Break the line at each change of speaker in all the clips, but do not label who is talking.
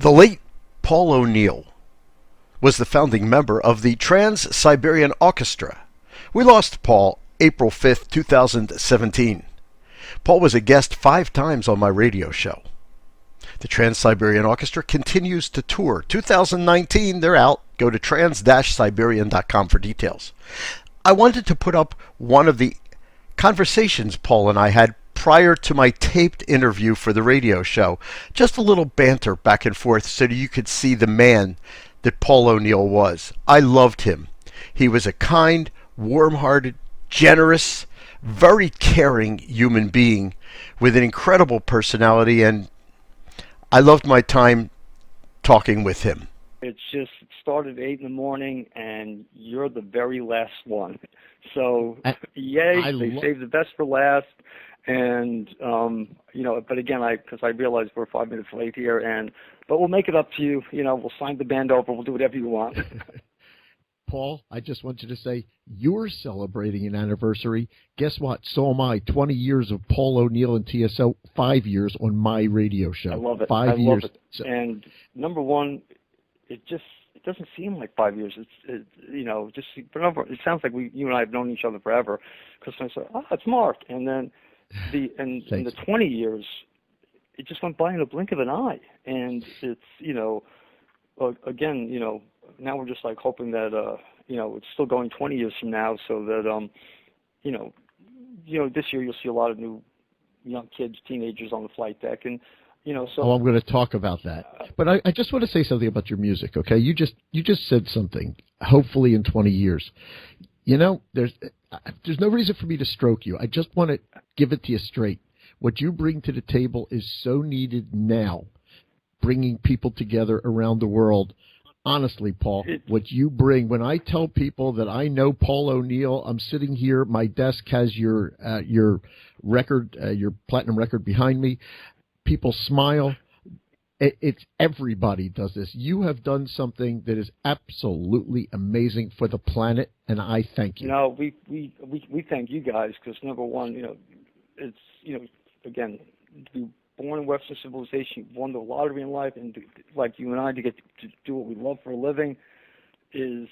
The late Paul O'Neill was the founding member of the Trans SDiberian Orchestra. We lost Paul April 5th, 2017. Paul was a guest 5 times on my radio show. The Trans SDiberian Orchestra continues to tour. 2019, they're out. Go to trans-siberian.com for details. I wanted to put up one of the conversations Paul and I had prior to my taped interview for the radio show. Just a little banter back and forth so that you could see the man that Paul O'Neill was. I loved him. He was a kind, warm-hearted, generous, very caring human being with an incredible personality, and I loved my time talking with him.
It's just it started at 8 in the morning, and you're the very last one. So, yay, they saved the best for last. And, but again, because I realize we're 5 minutes late here, but we'll make it up to you. We'll sign the band over. We'll do whatever you want.
Paul, I just want you to say you're celebrating an anniversary. Guess what? So am I. 20 years of Paul O'Neill and TSO, 5 years on my radio show.
I love it.
5 years.
Love it. So, and number one, it doesn't seem like 5 years. It sounds like you and I have known each other forever. Because I said, it's Mark, and then in the 20 years, it just went by in a blink of an eye. And it's again, now we're just like hoping that it's still going 20 years from now, so that this year you'll see a lot of new young kids, teenagers on the flight deck, and. So
I'm going to talk about that. But I just want to say something about your music, okay? You just said something, hopefully in 20 years. There's no reason for me to stroke you. I just want to give it to you straight. What you bring to the table is so needed now, bringing people together around the world. Honestly, Paul, what you bring, when I tell people that I know Paul O'Neill, I'm sitting here, my desk has your record, your platinum record behind me. People smile. It's everybody does this. You have done something that is absolutely amazing for the planet, and I thank you.
No, we thank you guys because number one, it's again, to be born in Western civilization, won the lottery in life, and like you and I to get to do what we love for a living is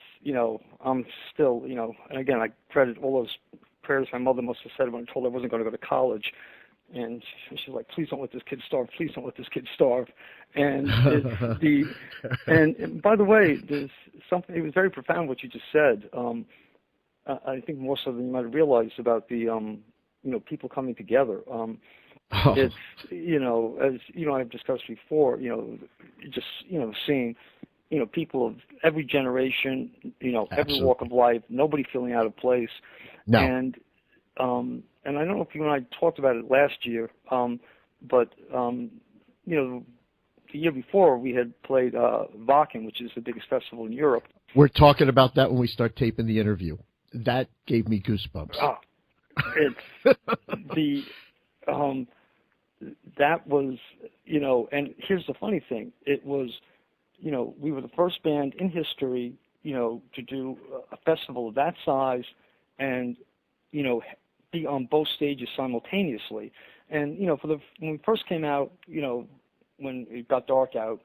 I'm still and again I credit all those prayers my mother must have said when I told her I wasn't going to go to college. And she's like, please don't let this kid starve. Please don't let this kid starve. And and by the way, there's something. It was very profound what you just said. I think more so than you might have realized about the people coming together. It's as I've discussed before. Just seeing people of every generation, every walk of life, nobody feeling out of place.
No.
And I don't know if you and I talked about it last year, but the year before we had played Wacken, which is the biggest festival in Europe.
We're talking about that when we start taping the interview. That gave me goosebumps.
It's that was, and here's the funny thing. It was, we were the first band in history, to do a festival of that size and, be on both stages simultaneously. And, when we first came out, when it got dark out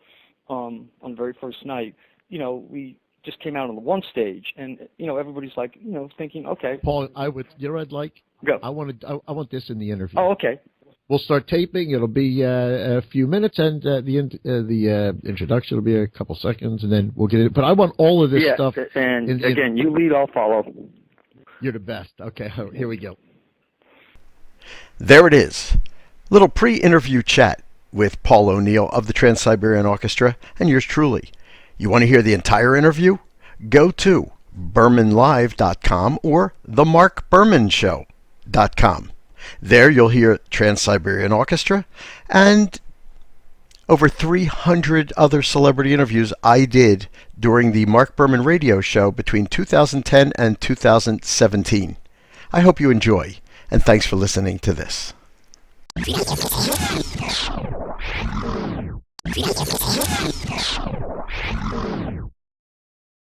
on the very first night, we just came out on the one stage. And, everybody's like, thinking, okay.
Paul, I'd like?
Go.
I want this in the interview.
Oh, okay.
We'll start taping. It'll be a few minutes, and the introduction will be a couple seconds, and then we'll get it. But I want all of this stuff.
And again, you lead, I'll follow.
You're the best. Okay, here we go.
There it is. Little pre-interview chat with Paul O'Neill of the Trans SDiberian Orchestra and yours truly. You want to hear the entire interview? Go to BermanLive.com or theMarcBermanShow.com. There you'll hear Trans SDiberian Orchestra and over 300 other celebrity interviews I did during the Marc Berman Radio show between 2010 and 2017. I hope you enjoy, and thanks for listening to this.